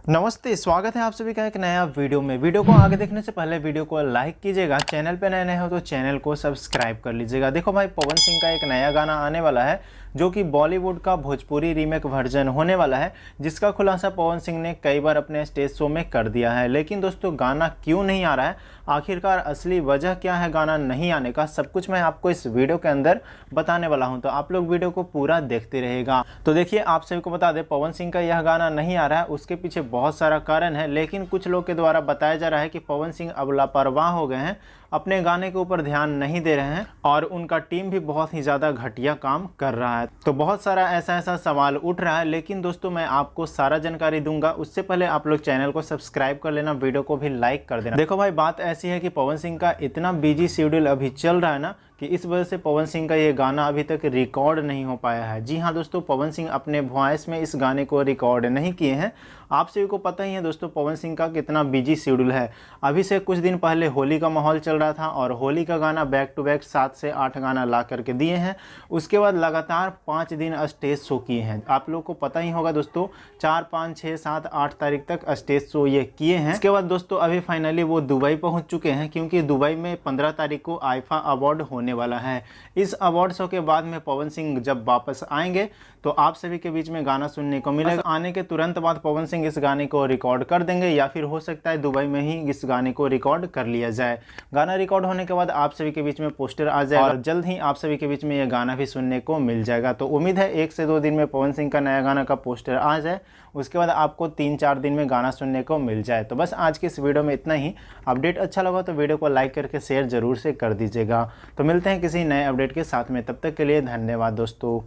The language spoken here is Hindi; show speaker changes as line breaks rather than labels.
नमस्ते, स्वागत है आप सभी का एक नया वीडियो में। वीडियो को आगे देखने से पहले वीडियो को लाइक कीजिएगा, चैनल पे नए हो तो चैनल को सब्सक्राइब कर लीजिएगा। देखो भाई, पवन सिंह का एक नया गाना आने वाला है जो कि बॉलीवुड का भोजपुरी रीमेक वर्जन होने वाला है, जिसका खुलासा पवन सिंह ने कई बार अपने स्टेज शो में कर दिया है। लेकिन दोस्तों, गाना क्यों नहीं आ रहा है, आखिरकार असली वजह क्या है गाना नहीं आने का, सब कुछ मैं आपको इस वीडियो के अंदर बताने वाला हूं। तो आप लोग वीडियो को पूरा देखते रहेगा। तो देखिए, आप सभी को बता दें, पवन सिंह का यह गाना नहीं आ रहा है, उसके पीछे बहुत सारा कारण है। लेकिन कुछ लोग के द्वारा बताया जा रहा है कि पवन सिंह अब लापरवाह हो गए हैं, अपने गाने के ऊपर ध्यान नहीं दे रहे हैं और उनका टीम भी बहुत ही ज़्यादा घटिया काम कर रहा है। तो बहुत सारा ऐसा सवाल उठ रहा है। लेकिन दोस्तों, मैं आपको सारा जानकारी दूंगा, उससे पहले आप लोग चैनल को सब्सक्राइब कर लेना, वीडियो को भी लाइक कर देना। देखो भाई, बात ऐसी है कि पवन सिंह का इतना बिजी शेड्यूल अभी चल रहा है ना, कि इस वजह से पवन सिंह का ये गाना अभी तक रिकॉर्ड नहीं हो पाया है। जी हाँ दोस्तों, पवन सिंह अपने वॉइस में इस गाने को रिकॉर्ड नहीं किए हैं। आप सभी को पता ही है दोस्तों, पवन सिंह का कितना बिजी शेड्यूल है। अभी से कुछ दिन पहले होली का माहौल चल रहा था और होली का गाना बैक टू बैक 7 से 8 गाना ला करके दिए हैं। उसके बाद लगातार 5 दिन स्टेज शो किए हैं। आप लोग को पता ही होगा दोस्तों, 4, 5, 6, 7, 8 तारीख तक स्टेज शो ये किए हैं। इसके बाद दोस्तों, अभी फाइनली वो दुबई पहुंच चुके हैं, क्योंकि दुबई में 15 तारीख को आईफा अवार्ड होने वाला है। इस अवार्ड शो के बाद में पवन सिंह जब वापस आएंगे तो आप सभी के बीच में गाना सुनने को मिलेगा। आने के तुरंत बाद पवन सिंह इस गाने को रिकॉर्ड कर देंगे, या फिर हो सकता है दुबई में ही इस गाने को रिकॉर्ड कर लिया जाए। गाना रिकॉर्ड होने के बाद आप सभी के बीच में पोस्टर आ जाएगा और जल्द ही आप सभी के बीच में यह गाना भी सुनने को मिल जाएगा। तो उम्मीद है 1 से 2 दिन में पवन सिंह का नया गाना का पोस्टर आ जाए, उसके बाद आपको 3-4 दिन में गाना सुनने को मिल जाए। तो बस आज की इस वीडियो में इतना ही। अपडेट अच्छा लगा तो वीडियो को लाइक करके शेयर जरूर से कर दीजिएगा। तो मिलते हैं किसी नए अपडेट के साथ में, तब तक के लिए धन्यवाद दोस्तों।